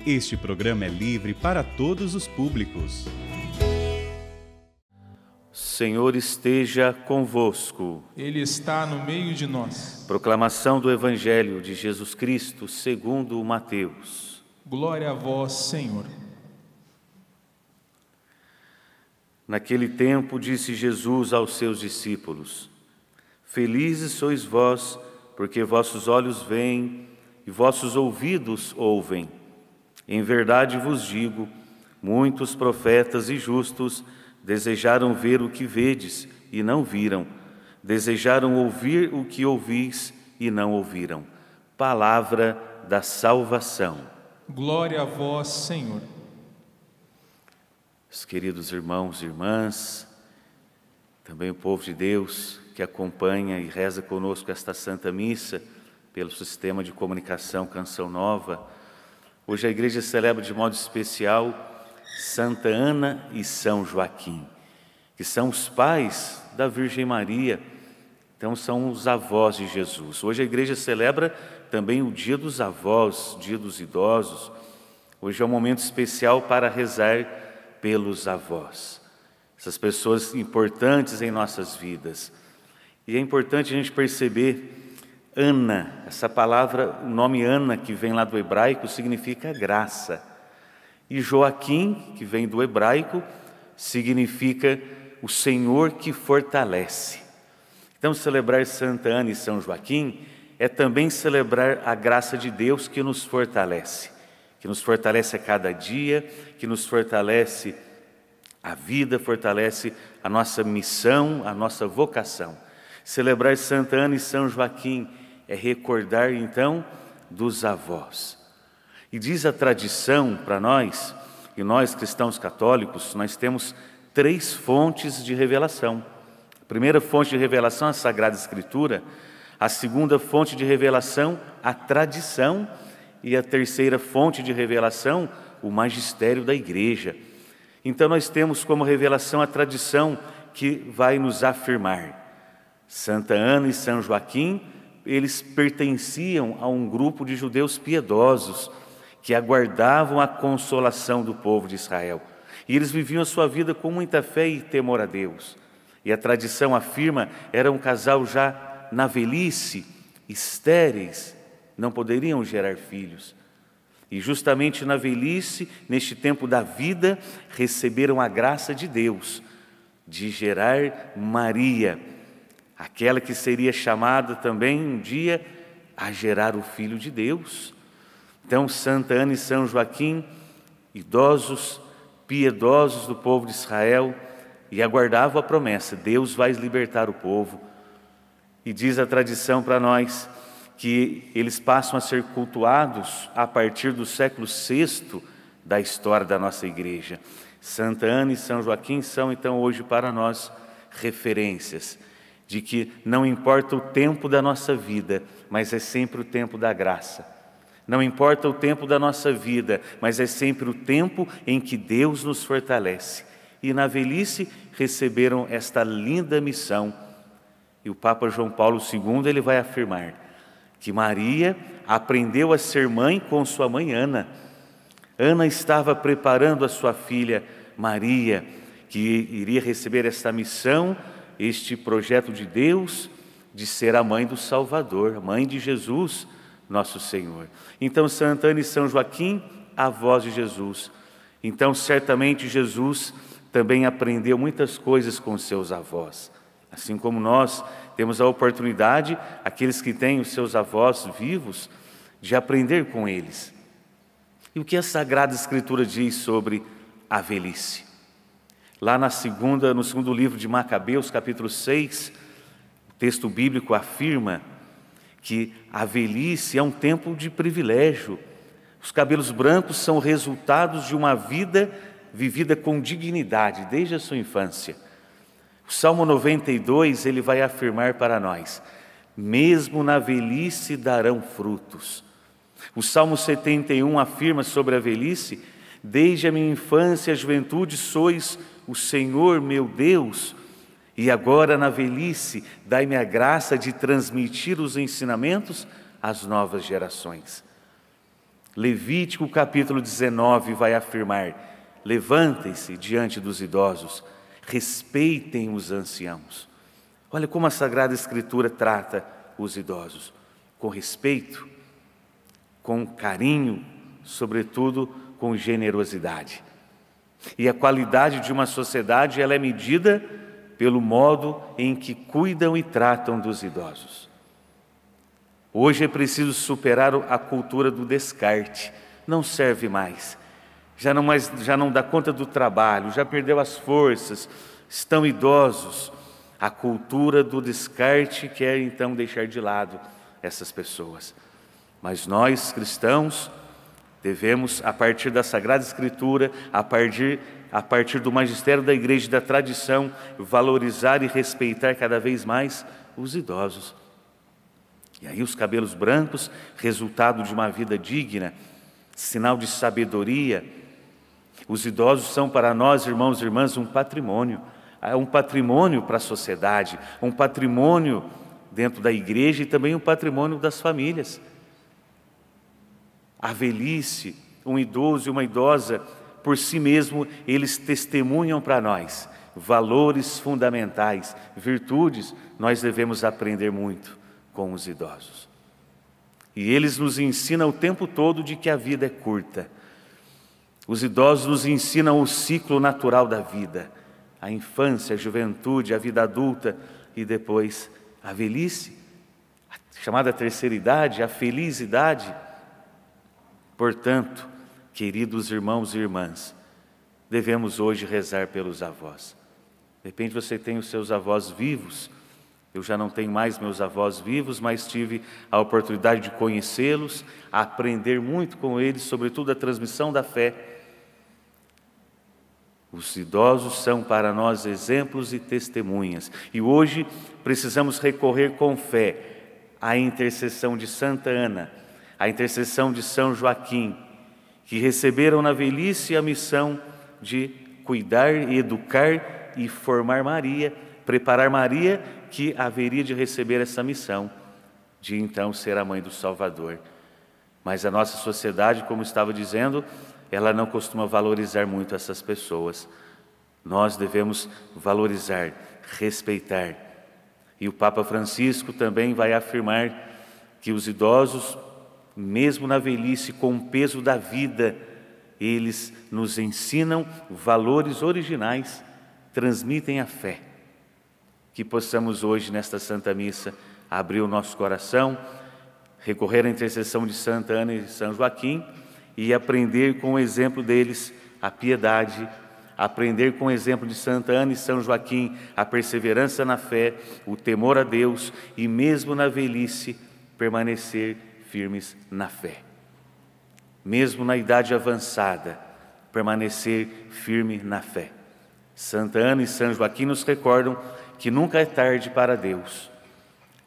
Este programa é livre para todos os públicos. Senhor esteja convosco. Ele está no meio de nós. Proclamação do Evangelho de Jesus Cristo segundo Mateus. Glória a vós, Senhor. Naquele tempo disse Jesus aos seus discípulos: Felizes sois vós, porque vossos olhos veem e vossos ouvidos ouvem. Em verdade vos digo, muitos profetas e justos desejaram ver o que vedes e não viram, desejaram ouvir o que ouvis e não ouviram. Palavra da salvação. Glória a vós, Senhor. Os queridos irmãos e irmãs, também o povo de Deus que acompanha e reza conosco esta Santa Missa pelo sistema de comunicação Canção Nova, hoje a Igreja celebra de modo especial Santa Ana e São Joaquim, que são os pais da Virgem Maria, então são os avós de Jesus. Hoje a Igreja celebra também o Dia dos Avós, Dia dos Idosos. Hoje é um momento especial para rezar pelos avós, essas pessoas importantes em nossas vidas. E é importante a gente perceber, Ana, essa palavra, o nome Ana, que vem lá do hebraico, significa graça. E Joaquim, que vem do hebraico, significa o Senhor que fortalece. Então, celebrar Santa Ana e São Joaquim é também celebrar a graça de Deus que nos fortalece a cada dia, que nos fortalece a vida, fortalece a nossa missão, a nossa vocação. Celebrar Santa Ana e São Joaquim é recordar, então, dos avós. E diz a tradição para nós, e nós cristãos católicos, nós temos 3 fontes de revelação. A primeira fonte de revelação é a Sagrada Escritura, a segunda fonte de revelação, a tradição, e a terceira fonte de revelação, o magistério da Igreja. Então nós temos como revelação a tradição que vai nos afirmar. Santa Ana e São Joaquim, eles pertenciam a um grupo de judeus piedosos que aguardavam a consolação do povo de Israel. E eles viviam a sua vida com muita fé e temor a Deus. E a tradição afirma, era um casal já na velhice, estéreis, não poderiam gerar filhos. E justamente na velhice, neste tempo da vida, receberam a graça de Deus de gerar Maria, aquela que seria chamada também um dia a gerar o Filho de Deus. Então, Santa Ana e São Joaquim, idosos, piedosos do povo de Israel, e aguardavam a promessa, Deus vai libertar o povo. E diz a tradição para nós que eles passam a ser cultuados a partir do século VI da história da nossa Igreja. Santa Ana e São Joaquim são, então, hoje para nós referências de que não importa o tempo da nossa vida, mas é sempre o tempo da graça. Não importa o tempo da nossa vida, mas é sempre o tempo em que Deus nos fortalece. E na velhice receberam esta linda missão. E o Papa João Paulo II, ele vai afirmar que Maria aprendeu a ser mãe com sua mãe Ana. Ana estava preparando a sua filha Maria, que iria receber esta missão, este projeto de Deus, de ser a mãe do Salvador, a mãe de Jesus, nosso Senhor. Então, Santa Ana e São Joaquim, avós de Jesus. Então, certamente, Jesus também aprendeu muitas coisas com seus avós. Assim como nós temos a oportunidade, aqueles que têm os seus avós vivos, de aprender com eles. E o que a Sagrada Escritura diz sobre a velhice? Lá no segundo livro de Macabeus, capítulo 6, o texto bíblico afirma que a velhice é um tempo de privilégio. Os cabelos brancos são resultados de uma vida vivida com dignidade desde a sua infância. O Salmo 92, ele vai afirmar para nós, mesmo na velhice darão frutos. O Salmo 71 afirma sobre a velhice, desde a minha infância e a juventude sois o Senhor meu Deus, e agora na velhice dai-me a graça de transmitir os ensinamentos às novas gerações. Levítico capítulo 19 vai afirmar: levantem-se diante dos idosos, respeitem os anciãos. Olha como a Sagrada Escritura trata os idosos, com respeito, com carinho, sobretudo com generosidade. E a qualidade de uma sociedade, ela é medida pelo modo em que cuidam e tratam dos idosos. Hoje é preciso superar a cultura do descarte. Não serve mais. Já não dá conta do trabalho, já perdeu as forças, estão idosos. A cultura do descarte quer então deixar de lado essas pessoas. Mas nós, cristãos, devemos, a partir da Sagrada Escritura, a partir do magistério da Igreja e da tradição, valorizar e respeitar cada vez mais os idosos. E aí os cabelos brancos, resultado de uma vida digna, sinal de sabedoria. Os idosos são para nós, irmãos e irmãs, um patrimônio para a sociedade, um patrimônio dentro da igreja e também um patrimônio das famílias. A velhice, um idoso e uma idosa, por si mesmo, eles testemunham para nós valores fundamentais, virtudes. Nós devemos aprender muito com os idosos. E eles nos ensinam o tempo todo de que a vida é curta. Os idosos nos ensinam o ciclo natural da vida, a infância, a juventude, a vida adulta e depois a velhice, a chamada terceira idade, a feliz idade. Portanto, queridos irmãos e irmãs, devemos hoje rezar pelos avós. De repente você tem os seus avós vivos. Eu já não tenho mais meus avós vivos, mas tive a oportunidade de conhecê-los, aprender muito com eles, sobretudo a transmissão da fé. Os idosos são para nós exemplos e testemunhas. E hoje precisamos recorrer com fé à intercessão de Santa Ana, à intercessão de São Joaquim, que receberam na velhice a missão de cuidar e educar e formar Maria, preparar Maria, que haveria de receber essa missão, de então ser a mãe do Salvador. Mas a nossa sociedade, como estava dizendo, ela não costuma valorizar muito essas pessoas. Nós devemos valorizar, respeitar. E o Papa Francisco também vai afirmar que os idosos, mesmo na velhice, com o peso da vida, eles nos ensinam valores originais, transmitem a fé. Que possamos hoje, nesta Santa Missa, abrir o nosso coração, recorrer à intercessão de Santa Ana e São Joaquim e aprender com o exemplo deles a piedade, aprender com o exemplo de Santa Ana e São Joaquim a perseverança na fé, o temor a Deus e mesmo na velhice permanecer firmes na fé. Mesmo na idade avançada, permanecer firme na fé. Santa Ana e São Joaquim nos recordam que nunca é tarde para Deus.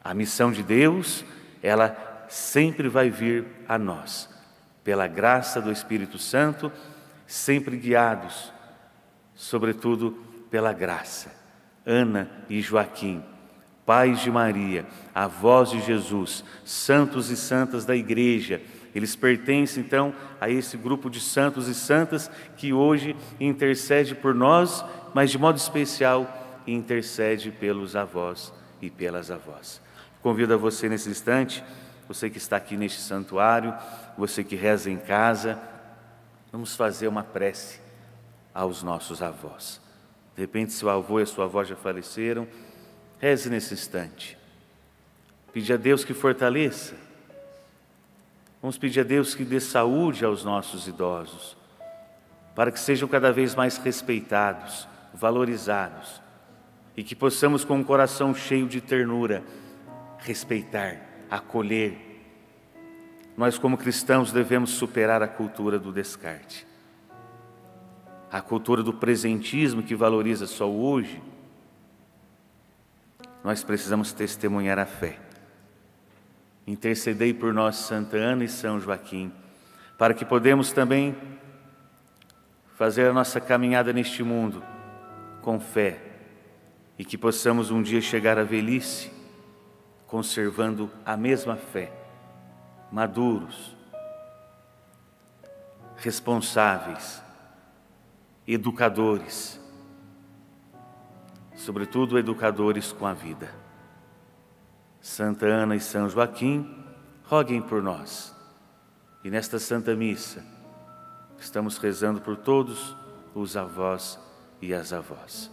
A missão de Deus, ela sempre vai vir a nós, pela graça do Espírito Santo, sempre guiados, sobretudo pela graça. Ana e Joaquim, pais de Maria, avós de Jesus, santos e santas da Igreja, eles pertencem então a esse grupo de santos e santas que hoje intercede por nós, mas de modo especial intercede pelos avós e pelas avós. Convido a você nesse instante, você que está aqui neste santuário, você que reza em casa, vamos fazer uma prece aos nossos avós. De repente, seu avô e a sua avó já faleceram, reze nesse instante. Pede a Deus que fortaleça. Vamos pedir a Deus que dê saúde aos nossos idosos, para que sejam cada vez mais respeitados, valorizados, e que possamos, com um coração cheio de ternura, respeitar, acolher. Nós, como cristãos, devemos superar a cultura do descarte, a cultura do presentismo que valoriza só o hoje. Nós precisamos testemunhar a fé. Intercedei por nós, Santa Ana e São Joaquim, para que podemos também fazer a nossa caminhada neste mundo com fé e que possamos um dia chegar à velhice conservando a mesma fé, maduros, responsáveis, educadores, sobretudo educadores com a vida. Santa Ana e São Joaquim, roguem por nós. E nesta Santa Missa, estamos rezando por todos os avós e as avós.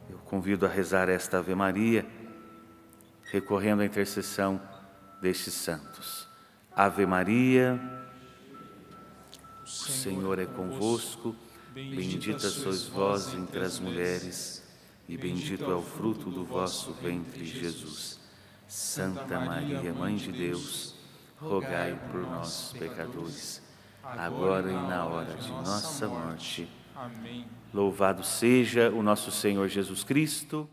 Eu convido a rezar esta Ave Maria, recorrendo à intercessão destes santos. Ave Maria, o Senhor é convosco, bendita sois vós entre as mulheres, e bendito é o fruto do vosso ventre, Jesus. Santa Maria, Mãe de Deus, rogai por nós, pecadores, agora e na hora de nossa morte. Amém. Louvado seja o nosso Senhor Jesus Cristo.